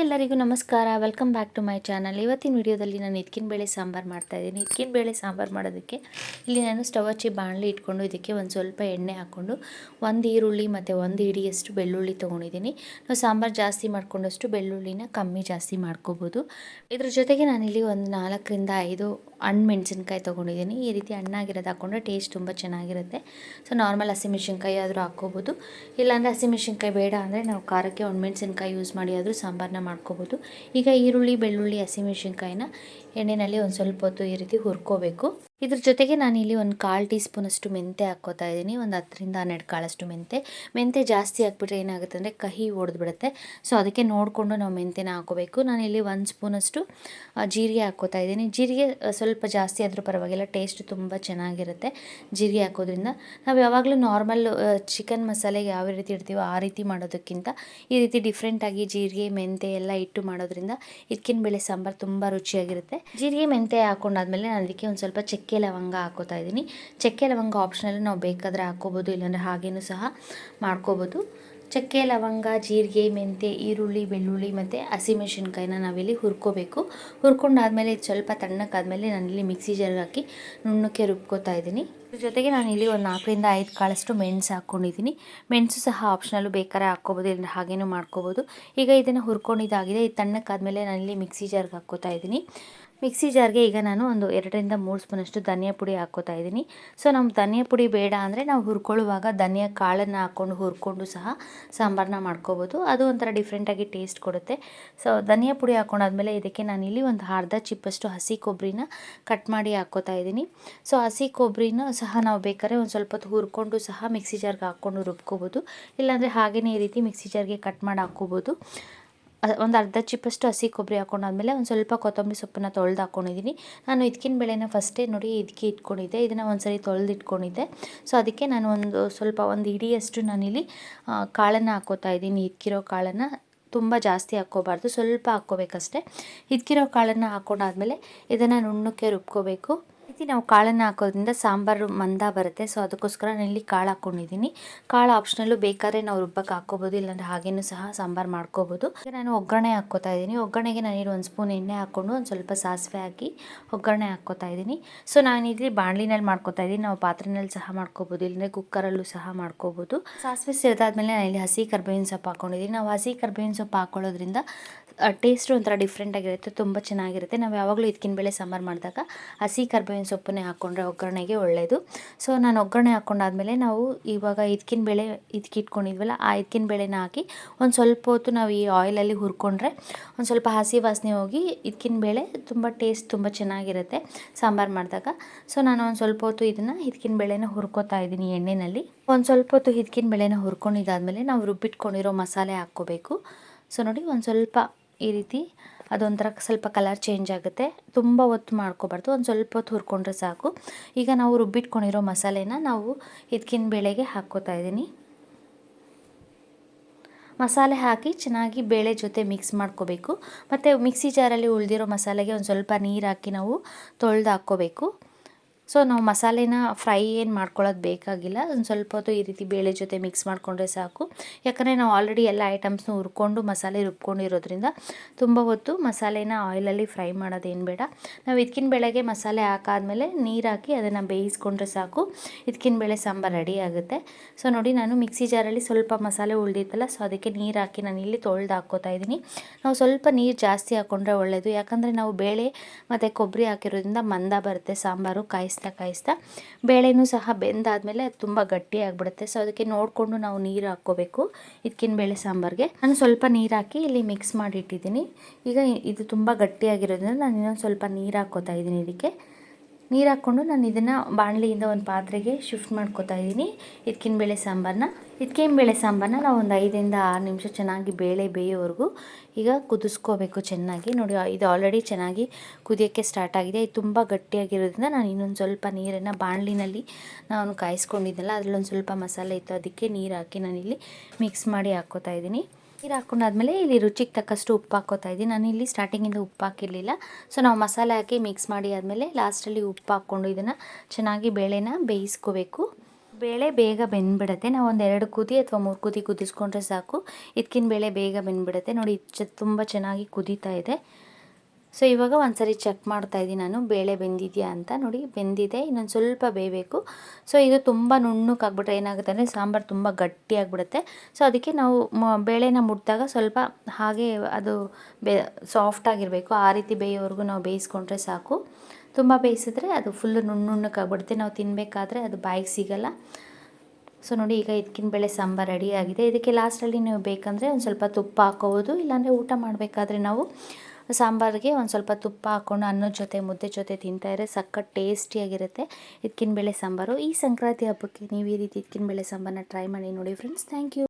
ಎಲ್ಲರಿಗೂ ನಮಸ್ಕಾರ. Welcome back to my channel. ಇವತ್ತಿನ ವಿಡಿಯೋದಲ್ಲಿ ನಾನು ಹಿತ್ಕಿನ ಬೇಳೆ ಸಾಂಬಾರು ಮಾಡ್ತಾಯಿದ್ದೀನಿ. ಹಿತ್ಕಿನ ಬೇಳೆ ಸಾಂಬಾರು ಮಾಡೋದಕ್ಕೆ ಇಲ್ಲಿ ನಾನು ಸ್ಟವ್ ಹಚ್ಚಿ ಬಾಣಲಿ ಇಟ್ಕೊಂಡು ಇದಕ್ಕೆ ಒಂದು ಸ್ವಲ್ಪ ಎಣ್ಣೆ ಹಾಕ್ಕೊಂಡು ಒಂದು ಈರುಳ್ಳಿ ಮತ್ತು ಒಂದು ಹಿಡಿಯಷ್ಟು ಬೆಳ್ಳುಳ್ಳಿ ತೊಗೊಂಡಿದ್ದೀನಿ. ನಾವು ಸಾಂಬಾರು ಜಾಸ್ತಿ ಮಾಡ್ಕೊಂಡಷ್ಟು ಬೆಳ್ಳುಳ್ಳಿನ ಕಮ್ಮಿ ಜಾಸ್ತಿ ಮಾಡ್ಕೋಬೋದು. ಇದ್ರ ಜೊತೆಗೆ ನಾನಿಲ್ಲಿ ಒಂದು 4ರಿಂದ 5 ಹಣ್ಣು ಮೆಣಸಿನ್ಕಾಯಿ ತೊಗೊಂಡಿದ್ದೀನಿ. ಈ ರೀತಿ ಹಣ್ಣಾಗಿರೋದು ಹಾಕ್ಕೊಂಡ್ರೆ ಟೇಸ್ಟ್ ತುಂಬ ಚೆನ್ನಾಗಿರುತ್ತೆ. ಸೊ ನಾರ್ಮಲ್ ಹಸಿಮೆಣ್ಸಿನ್ಕಾಯಿ ಆದರೂ ಹಾಕ್ಕೋಬೋದು, ಇಲ್ಲಾಂದರೆ ಹಸಿಮೆಣ್ಸಿನ್ಕಾಯಿ ಬೇಡ ಅಂದರೆ ನಾವು ಖಾರಕ್ಕೆ ಒಣಮೆಣ್ಸಿನ್ಕಾಯಿ ಯೂಸ್ ಮಾಡಿ ಆದರೂ ಸಾಂಬಾರನ್ನ ಮಾಡ್ಕೋಬೋದು. ಈಗ ಈರುಳ್ಳಿ, ಬೆಳ್ಳುಳ್ಳಿ, ಹಸಿಮೆಣ್ಸಿನ್ಕಾಯಿನ ಎಣ್ಣೆಯಲ್ಲಿ ಒಂದು ಸ್ವಲ್ಪ ಹೊತ್ತು ಈ ರೀತಿ ಹುರ್ಕೋಬೇಕು. ಇದ್ರ ಜೊತೆಗೆ ನಾನಿಲ್ಲಿ ಒಂದು 1/4 ಟೀ ಸ್ಪೂನಷ್ಟು ಮೆಂತೆ ಹಾಕ್ಕೋತಾ ಇದ್ದೀನಿ. ಒಂದು 10ರಿಂದ 12 ಕಾಳಷ್ಟು ಮೆಂತೆ ಜಾಸ್ತಿ ಹಾಕ್ಬಿಟ್ರೆ ಏನಾಗುತ್ತೆ ಅಂದರೆ ಕಹಿ ಹೊಡೆದ್ಬಿಡುತ್ತೆ. ಸೊ ಅದಕ್ಕೆ ನೋಡಿಕೊಂಡು ನಾವು ಮೆಂತೆನ ಹಾಕೋಬೇಕು. ನಾನಿಲ್ಲಿ 1 ಸ್ಪೂನಷ್ಟು ಜೀರಿಗೆ ಹಾಕ್ಕೋತಾ ಇದ್ದೀನಿ. ಜೀರಿಗೆ ಸ್ವಲ್ಪ ಜಾಸ್ತಿ ಆದರೂ ಪರವಾಗಿಲ್ಲ, ಟೇಸ್ಟ್ ತುಂಬ ಚೆನ್ನಾಗಿರುತ್ತೆ ಜೀರಿಗೆ ಹಾಕೋದ್ರಿಂದ. ನಾವು ಯಾವಾಗಲೂ ನಾರ್ಮಲ್ ಚಿಕನ್ ಮಸಾಲೆಗೆ ಯಾವ ರೀತಿ ಇಡ್ತೀವೋ ಆ ರೀತಿ ಮಾಡೋದಕ್ಕಿಂತ ಈ ರೀತಿ ಡಿಫ್ರೆಂಟಾಗಿ ಜೀರಿಗೆ ಮೆಂತೆ ಎಲ್ಲ ಇಟ್ಟು ಮಾಡೋದ್ರಿಂದ ಹಿತ್ಕಿನ ಬೇಳೆ ಸಾಂಬಾರು ತುಂಬ ರುಚಿಯಾಗಿರುತ್ತೆ. ಜೀರಿಗೆ ಮೆಂತೆ ಹಾಕೊಂಡಾದ್ಮೇಲೆ ನಾನು ಅದಕ್ಕೆ ಒಂದು ಸ್ವಲ್ಪ ಚಕ್ಕೆ ಲವಂಗ ಹಾಕೋತಾ ಇದ್ದೀನಿ. ಚಕ್ಕೆ ಲವಂಗ ಆಪ್ಷನಲ್, ನಾವು ಬೇಕಾದರೆ ಹಾಕ್ಕೋಬೋದು, ಇಲ್ಲಾಂದರೆ ಹಾಗೇನೂ ಸಹ ಮಾಡ್ಕೋಬೋದು. ಚಕ್ಕೆ ಲವಂಗ, ಜೀರಿಗೆ, ಮೆಂತೆ, ಈರುಳ್ಳಿ, ಬೆಳ್ಳುಳ್ಳಿ ಮತ್ತು ಹಸಿಮೆಣ್ಸಿನ್ಕಾಯಿನ ನಾವಿಲ್ಲಿ ಹುರ್ಕೋಬೇಕು. ಹುರ್ಕೊಂಡಾದ್ಮೇಲೆ ಇದು ಸ್ವಲ್ಪ ತಣ್ಣಕ್ಕಾದ್ಮೇಲೆ ನಾನಿಲ್ಲಿ ಮಿಕ್ಸಿ ಜಾರ್ಗೆ ಹಾಕಿ ನುಣ್ಣಕ್ಕೆ ರುಬ್ಕೋತಾ ಇದ್ದೀನಿ. ಇದ್ರ ಜೊತೆಗೆ ನಾನಿಲ್ಲಿ ಒಂದು 4ರಿಂದ 5 ಕಾಳಷ್ಟು ಮೆಣಸು ಹಾಕ್ಕೊಂಡಿದ್ದೀನಿ. ಮೆಣಸು ಸಹ ಆಪ್ಷನಲ್ಲು, ಬೇಕಾದ್ರೆ ಹಾಕ್ಕೋಬೋದು, ಇಲ್ಲ ಹಾಗೇನೂ ಮಾಡ್ಕೋಬೋದು. ಈಗ ಇದನ್ನು ಹುರ್ಕೊಂಡಿದ್ದಾಗಿದೆ. ಇದು ತಣ್ಣಕ್ಕಾದ್ಮೇಲೆ ನಾನಿಲ್ಲಿ ಮಿಕ್ಸಿ ಜಾರ್ಗೆ ಹಾಕ್ಕೋತಾ ಇದ್ದೀನಿ. ಮಿಕ್ಸಿ ಜಾರ್ಗೆ ಈಗ ನಾನು ಒಂದು 2ರಿಂದ 3 ಸ್ಪೂನಷ್ಟು ಧನಿಯಾ ಪುಡಿ ಹಾಕ್ಕೋತಾ ಇದ್ದೀನಿ. ಸೊ ನಮ್ಮ ಧನಿಯಾ ಪುಡಿ ಬೇಡ ಅಂದರೆ ನಾವು ಹುರ್ಕೊಳ್ಳುವಾಗ ಧನಿಯಾ ಕಾಳನ್ನು ಹಾಕ್ಕೊಂಡು ಹುರ್ಕೊಂಡು ಸಹ ಸಾಂಬಾರನ್ನ ಮಾಡ್ಕೋಬೋದು. ಅದು ಒಂಥರ ಡಿಫ್ರೆಂಟಾಗಿ ಟೇಸ್ಟ್ ಕೊಡುತ್ತೆ. ಸೊ ಧನಿಯಾ ಪುಡಿ ಹಾಕ್ಕೊಂಡಾದ್ಮೇಲೆ ಇದಕ್ಕೆ ನಾನಿಲ್ಲಿ ಒಂದು ಅರ್ಧ ಚಿಪ್ಪಷ್ಟು ಹಸಿ ಕೊಬ್ಬರಿನ ಕಟ್ ಮಾಡಿ ಹಾಕ್ಕೋತಾ ಇದ್ದೀನಿ. ಸೊ ಹಸಿ ಕೊಬ್ಬರಿನ ಸಹ ನಾವು ಬೇಕಾದ್ರೆ ಒಂದು ಸ್ವಲ್ಪ ಹೊತ್ತು ಹುರ್ಕೊಂಡು ಸಹ ಮಿಕ್ಸಿ ಜಾರ್ಗೆ ಹಾಕ್ಕೊಂಡು ರುಬ್ಕೋಬೋದು, ಇಲ್ಲಾಂದರೆ ಹಾಗೆಯೇ ಈ ರೀತಿ ಮಿಕ್ಸಿ ಜಾರ್ಗೆ ಕಟ್ ಮಾಡಿ ಹಾಕ್ಕೋಬೋದು. ಒಂದು ಅರ್ಧ ಚಿಪ್ಪಷ್ಟು ಹಸಿ ಕೊಬ್ಬರಿ ಹಾಕ್ಕೊಂಡಾದ್ಮೇಲೆ ಒಂದು ಸ್ವಲ್ಪ ಕೊತ್ತಂಬರಿ ಸೊಪ್ಪನ್ನು ತೊಳೆದು ಹಾಕ್ಕೊಂಡಿದ್ದೀನಿ. ನಾನು ಹಿತ್ಕಿನ ಬೇಳೆನ ಫಸ್ಟೇ ನೋಡಿ ಇದಕ್ಕೆ ಇಟ್ಕೊಂಡಿದ್ದೆ, ಇದನ್ನು ಒಂದು ಸರಿ ತೊಳೆದು ಇಟ್ಕೊಂಡಿದ್ದೆ. ಸೊ ಅದಕ್ಕೆ ನಾನು ಒಂದು ಹಿಡಿಯಷ್ಟು ನಾನಿಲ್ಲಿ ಕಾಳನ್ನು ಹಾಕ್ಕೋತಾ ಇದ್ದೀನಿ. ಹಿತ್ಕಿರೋ ಕಾಳನ್ನು ತುಂಬ ಜಾಸ್ತಿ ಹಾಕ್ಕೋಬಾರ್ದು, ಸ್ವಲ್ಪ ಹಾಕ್ಕೋಬೇಕಷ್ಟೆ. ಹಿತ್ಕಿರೋ ಕಾಳನ್ನು ಹಾಕ್ಕೊಂಡಾದ್ಮೇಲೆ ಇದನ್ನು ನುಣ್ಣಕ್ಕೆ ರುಬ್ಕೋಬೇಕು. ಈ ರೀತಿ ನಾವು ಕಾಳನ್ನು ಹಾಕೋದ್ರಿಂದ ಸಾಂಬಾರು ಮಂದ ಬರುತ್ತೆ. ಸೊ ಅದಕ್ಕೋಸ್ಕರ ನಾನು ಇಲ್ಲಿ ಕಾಳು ಹಾಕ್ಕೊಂಡಿದ್ದೀನಿ. ಕಾಳು ಆಪ್ಷನಲ್ಲು, ಬೇಕಾದ್ರೆ ನಾವು ರುಬ್ಬಕ್ಕೆ ಹಾಕ್ಕೋಬೋದು, ಇಲ್ಲಾಂದರೆ ಹಾಗೇನೂ ಸಹ ಸಾಂಬಾರು ಮಾಡ್ಕೋಬೋದು. ಈಗ ನಾನು ಒಗ್ಗರಣೆ ಹಾಕ್ಕೋತಾ ಇದ್ದೀನಿ. ಒಗ್ಗರಣೆಗೆ ನಾನಿಲ್ಲಿ 1 ಸ್ಪೂನ್ ಎಣ್ಣೆ ಹಾಕ್ಕೊಂಡು ಒಂದು ಸ್ವಲ್ಪ ಸಾಸಿವೆ ಹಾಕಿ ಒಗ್ಗರಣೆ ಹಾಕ್ಕೋತಾ ಇದ್ದೀನಿ. ಸೊ ನಾನಿಲ್ಲಿ ಬಾಣಲಿನಲ್ಲಿ ಮಾಡ್ಕೋತಾ ಇದ್ದೀನಿ. ನಾವು ಪಾತ್ರೆಯಲ್ಲಿ ಸಹ ಮಾಡ್ಕೋಬೋದು, ಇಲ್ಲಾಂದರೆ ಕುಕ್ಕರಲ್ಲೂ ಸಹ ಮಾಡ್ಕೋಬೋದು. ಸಾಸಿವೆ ಸಿಡಿದಾದ್ಮೇಲೆ ನಾನಿಲ್ಲಿ ಹಸಿ ಕರ್ಬೇವಿನ ಸೊಪ್ಪು ಹಾಕ್ಕೊಂಡಿದ್ದೀನಿ. ನಾವು ಹಸಿ ಕರ್ಬೇವಿನ ಸೊಪ್ಪು ಹಾಕ್ಕೊಳ್ಳೋದ್ರಿಂದ ಟೇಸ್ಟು ಒಂಥರ ಡಿಫ್ರೆಂಟಾಗಿರುತ್ತೆ, ತುಂಬ ಚೆನ್ನಾಗಿರುತ್ತೆ. ನಾವು ಯಾವಾಗಲೂ ಹಿತ್ಕಿನ ಬೇಳೆ ಸಾಂಬಾರು ಮಾಡಿದಾಗ ಹಸಿ ಕರ್ಬೇವಿನ ಸೊಪ್ಪನ್ನೇ ಹಾಕ್ಕೊಂಡ್ರೆ ಒಗ್ಗರಣೆಗೆ ಒಳ್ಳೆಯದು. ಸೊ ನಾನು ಒಗ್ಗರಣೆ ಹಾಕ್ಕೊಂಡಾದ್ಮೇಲೆ ನಾವು ಇವಾಗ ಹಿತ್ಕಿನ ಬೇಳೆ ಇಟ್ಕೊಂಡಿದ್ವಲ್ಲ, ಆ ಹಿತ್ಕಿನ ಬೇಳೆನ ಹಾಕಿ ಒಂದು ಸ್ವಲ್ಪ ಹೊತ್ತು ನಾವು ಈ ಆಯಿಲಲ್ಲಿ ಹುರ್ಕೊಂಡ್ರೆ ಒಂದು ಸ್ವಲ್ಪ ಹಸಿ ವಾಸನೆ ಹೋಗಿ ಹಿತ್ಕಿನ ಬೇಳೆ ತುಂಬ ಚೆನ್ನಾಗಿರುತ್ತೆ ಸಾಂಬಾರು ಮಾಡಿದಾಗ. ಸೊ ನಾನು ಒಂದು ಸ್ವಲ್ಪ ಹೊತ್ತು ಇದನ್ನು ಹಿತ್ಕಿನ ಬೇಳೆನ ಹುರ್ಕೋತಾ ಇದ್ದೀನಿ ಎಣ್ಣೆಯಲ್ಲಿ. ಒಂದು ಸ್ವಲ್ಪ ಹೊತ್ತು ಹಿತ್ಕಿನ ಬೇಳೆನ ಹುರ್ಕೊಂಡಿದ್ದಾದಮೇಲೆ ನಾವು ರುಬ್ಬಿಟ್ಕೊಂಡಿರೋ ಮಸಾಲೆ ಹಾಕ್ಕೋಬೇಕು. ಸೊ ನೋಡಿ, ಒಂದು ಸ್ವಲ್ಪ ಈ ರೀತಿ ಅದೊಂಥರ ಸ್ವಲ್ಪ ಕಲರ್ ಚೇಂಜ್ ಆಗುತ್ತೆ. ತುಂಬ ಹೊತ್ತು ಮಾಡ್ಕೋಬಾರ್ದು, ಒಂದು ಸ್ವಲ್ಪ ಹೊತ್ತು ಹುರ್ಕೊಂಡ್ರೆ ಸಾಕು. ಈಗ ನಾವು ರುಬ್ಬಿಟ್ಕೊಂಡಿರೋ ಮಸಾಲೆನ ನಾವು ಹಿತ್ಕಿನ ಬೇಳೆಗೆ ಹಾಕ್ಕೋತಾ ಇದ್ದೀನಿ. ಮಸಾಲೆ ಹಾಕಿ ಚೆನ್ನಾಗಿ ಬೇಳೆ ಜೊತೆ ಮಿಕ್ಸ್ ಮಾಡ್ಕೋಬೇಕು. ಮತ್ತು ಮಿಕ್ಸಿ ಜಾರಲ್ಲಿ ಉಳಿದಿರೋ ಮಸಾಲೆಗೆ ಒಂದು ಸ್ವಲ್ಪ ನೀರು ಹಾಕಿ ನಾವು ತೊಳೆದು ಹಾಕ್ಕೋಬೇಕು. ಸೊ ನಾವು ಮಸಾಲೆನ ಫ್ರೈ ಏನು ಮಾಡ್ಕೊಳ್ಳೋದು ಬೇಕಾಗಿಲ್ಲ, ಒಂದು ಸ್ವಲ್ಪ ಹೊತ್ತು ಈ ರೀತಿ ಬೇಳೆ ಜೊತೆ ಮಿಕ್ಸ್ ಮಾಡಿಕೊಂಡ್ರೆ ಸಾಕು. ಯಾಕಂದರೆ ನಾವು ಆಲ್ರೆಡಿ ಎಲ್ಲ ಐಟಮ್ಸ್ನ ಹುರ್ಕೊಂಡು ಮಸಾಲೆ ರುಬ್ಕೊಂಡಿರೋದ್ರಿಂದ ತುಂಬ ಹೊತ್ತು ಮಸಾಲೆನ ಆಯಿಲಲ್ಲಿ ಫ್ರೈ ಮಾಡೋದೇನು ಬೇಡ. ನಾವು ಹಿತ್ಕಿನ ಬೇಳೆಗೆ ಮಸಾಲೆ ಹಾಕಾದ್ಮೇಲೆ ನೀರು ಹಾಕಿ ಅದನ್ನು ಬೇಯಿಸ್ಕೊಂಡ್ರೆ ಸಾಕು, ಹಿತ್ಕಿನ ಬೇಳೆ ಸಾಂಬಾರು ರೆಡಿ ಆಗುತ್ತೆ. ಸೊ ನೋಡಿ, ನಾನು ಮಿಕ್ಸಿ ಜಾರಲ್ಲಿ ಸ್ವಲ್ಪ ಮಸಾಲೆ ಉಳಿದಿತ್ತಲ್ಲ, ಸೊ ಅದಕ್ಕೆ ನೀರು ಹಾಕಿ ನಾನು ಇಲ್ಲಿ ತೊಳೆದು ಹಾಕ್ಕೋತಾ ಇದ್ದೀನಿ. ನಾವು ಸ್ವಲ್ಪ ನೀರು ಜಾಸ್ತಿ ಹಾಕ್ಕೊಂಡ್ರೆ ಒಳ್ಳೆಯದು, ಯಾಕಂದರೆ ನಾವು ಬೇಳೆ ಮತ್ತು ಕೊಬ್ಬರಿ ಹಾಕಿರೋದ್ರಿಂದ ಮಂದ ಬರುತ್ತೆ ಸಾಂಬಾರು. ಕಾಯಿಸ್ತಾ ಬೇಳೆನೂ ಸಹ ಬೆಂದಾದ್ಮೇಲೆ ಅದು ತುಂಬ ಗಟ್ಟಿಯಾಗಿಬಿಡುತ್ತೆ. ಸೊ ಅದಕ್ಕೆ ನೋಡಿಕೊಂಡು ನಾವು ನೀರು ಹಾಕ್ಕೋಬೇಕು. ಹಿತ್ಕಿನ ಬೇಳೆ ಸಾಂಬಾರಿಗೆ ನಾನು ಸ್ವಲ್ಪ ನೀರು ಹಾಕಿ ಇಲ್ಲಿ ಮಿಕ್ಸ್ ಮಾಡಿ ಇಟ್ಟಿದ್ದೀನಿ. ಈಗ ಇದು ತುಂಬ ಗಟ್ಟಿಯಾಗಿರೋದ್ರಿಂದ ನಾನು ಇನ್ನೊಂದು ಸ್ವಲ್ಪ ನೀರು ಹಾಕ್ಕೋತಾ ಇದ್ದೀನಿ. ಇದಕ್ಕೆ ನೀರು ಹಾಕ್ಕೊಂಡು ನಾನು ಇದನ್ನು ಬಾಣಲಿಯಿಂದ ಒಂದು ಪಾತ್ರೆಗೆ ಶಿಫ್ಟ್ ಮಾಡ್ಕೋತಾ ಇದ್ದೀನಿ. ಹಿತ್ಕಿನ ಬೇಳೆ ಸಾಂಬಾರನ್ನ ನಾವು ಒಂದು 5ರಿಂದ 6 ನಿಮಿಷ ಚೆನ್ನಾಗಿ ಬೇಳೆ ಬೇಯೋವರೆಗೂ ಈಗ ಕುದಿಸ್ಕೋಬೇಕು ಚೆನ್ನಾಗಿ. ನೋಡಿ, ಇದು ಆಲ್ರೆಡಿ ಚೆನ್ನಾಗಿ ಕುದಿಯೋಕ್ಕೆ ಸ್ಟಾರ್ಟ್ ಆಗಿದೆ. ಇದು ತುಂಬ ಗಟ್ಟಿಯಾಗಿರೋದ್ರಿಂದ ನಾನು ಇನ್ನೊಂದು ಸ್ವಲ್ಪ ನೀರನ್ನು ಬಾಣಲಿನಲ್ಲಿ ನಾನು ಕಾಯಿಸ್ಕೊಂಡಿದ್ದೆನಲ್ಲ, ಅದರಲ್ಲೊಂದು ಸ್ವಲ್ಪ ಮಸಾಲೆ ಇತ್ತು, ಅದಕ್ಕೆ ನೀರು ಹಾಕಿ ನಾನಿಲ್ಲಿ ಮಿಕ್ಸ್ ಮಾಡಿ ಹಾಕ್ಕೋತಾ ಇದ್ದೀನಿ. ನೀರು ಹಾಕ್ಕೊಂಡಾದ್ಮೇಲೆ ಇಲ್ಲಿ ರುಚಿಗೆ ತಕ್ಕಷ್ಟು ಉಪ್ಪು ಹಾಕ್ಕೋತಾ ಇದ್ದೀನಿ. ನಾನಿಲ್ಲಿ ಸ್ಟಾರ್ಟಿಂಗಿಂದ ಉಪ್ಪು ಹಾಕಿರಲಿಲ್ಲ. ಸೊ ನಾವು ಮಸಾಲೆ ಹಾಕಿ ಮಿಕ್ಸ್ ಮಾಡಿ ಆದಮೇಲೆ ಲಾಸ್ಟಲ್ಲಿ ಉಪ್ಪು ಹಾಕ್ಕೊಂಡು ಇದನ್ನು ಚೆನ್ನಾಗಿ ಬೇಳೆನ ಬೇಯಿಸ್ಕೋಬೇಕು. ಬೇಳೆ ಬೇಗ ಬೆಂದ್ಬಿಡುತ್ತೆ. ನಾವು ಒಂದು 2 ಕುದಿ ಅಥವಾ 3 ಕುದಿ ಕುದಿಸ್ಕೊಂಡ್ರೆ ಸಾಕು. ಇದಕ್ಕಿನ ಬೇಳೆ ಬೇಗ ಬೆಂದ್ಬಿಡುತ್ತೆ. ನೋಡಿ ತುಂಬ ಚೆನ್ನಾಗಿ ಕುದೀತಾ ಇದೆ. ಸೊ ಇವಾಗ ಒಂದ್ಸರಿ ಚೆಕ್ ಮಾಡ್ತಾ ಇದ್ದೀನಿ ನಾನು ಬೇಳೆ ಬೆಂದಿದೆಯಾ ಅಂತ. ನೋಡಿ ಬೆಂದಿದೆ, ಇನ್ನೊಂದು ಸ್ವಲ್ಪ ಬೇಯಬೇಕು. ಸೊ ಇದು ತುಂಬ ನುಣ್ಣಕ್ಕಾಗ್ಬಿಟ್ರೆ ಏನಾಗುತ್ತೆ ಅಂದರೆ ಸಾಂಬಾರು ತುಂಬ ಗಟ್ಟಿಯಾಗಿಬಿಡುತ್ತೆ. ಸೊ ಅದಕ್ಕೆ ನಾವು ಬೇಳೆನ ಮುಟ್ಟಿದಾಗ ಸ್ವಲ್ಪ ಹಾಗೆ ಅದು ಸಾಫ್ಟಾಗಿರಬೇಕು. ಆ ರೀತಿ ಬೇಯೋವರೆಗೂ ನಾವು ಬೇಯಿಸ್ಕೊಂಡ್ರೆ ಸಾಕು. ತುಂಬ ಬೇಯಿಸಿದ್ರೆ ಅದು ಫುಲ್ಲು ನುಣ್ಣಕ್ಕಾಗ್ಬಿಡುತ್ತೆ. ನಾವು ತಿನ್ನಬೇಕಾದ್ರೆ ಅದು ಬಾಯಿಗೆ ಸಿಗಲ್ಲ. ಸೊ ನೋಡಿ ಈಗ ಇದಕ್ಕಿನ ಬೇಳೆ ಸಾಂಬಾರು ರೆಡಿಯಾಗಿದೆ. ಇದಕ್ಕೆ ಲಾಸ್ಟಲ್ಲಿ ನೀವು ಬೇಕಂದರೆ ಒಂದು ಸ್ವಲ್ಪ ತುಪ್ಪ ಹಾಕ್ಕೋಬೋದು. ಇಲ್ಲಾಂದರೆ ಊಟ ಮಾಡಬೇಕಾದ್ರೆ ನಾವು ಸಾಂಬಾರಿಗೆ ಒಂದು ಸ್ವಲ್ಪ ತುಪ್ಪ ಹಾಕ್ಕೊಂಡು ಅನ್ನದ ಜೊತೆ ಮುದ್ದೆ ಜೊತೆ ತಿಂತಾಯಿದ್ರೆ ಸಖತ್ ಟೇಸ್ಟಿಯಾಗಿರುತ್ತೆ ಇದಕ್ಕಿನ ಬೇಳೆ ಸಾಂಬಾರು. ಈ ಸಂಕ್ರಾಂತಿ ಹಬ್ಬಕ್ಕೆ ನೀವು ಈ ರೀತಿ ಇದಕ್ಕಿನ ಬೇಳೆ ಸಾಂಬಾರನ್ನ ಟ್ರೈ ಮಾಡಿ ನೋಡಿ ಫ್ರೆಂಡ್ಸ್. Thank you.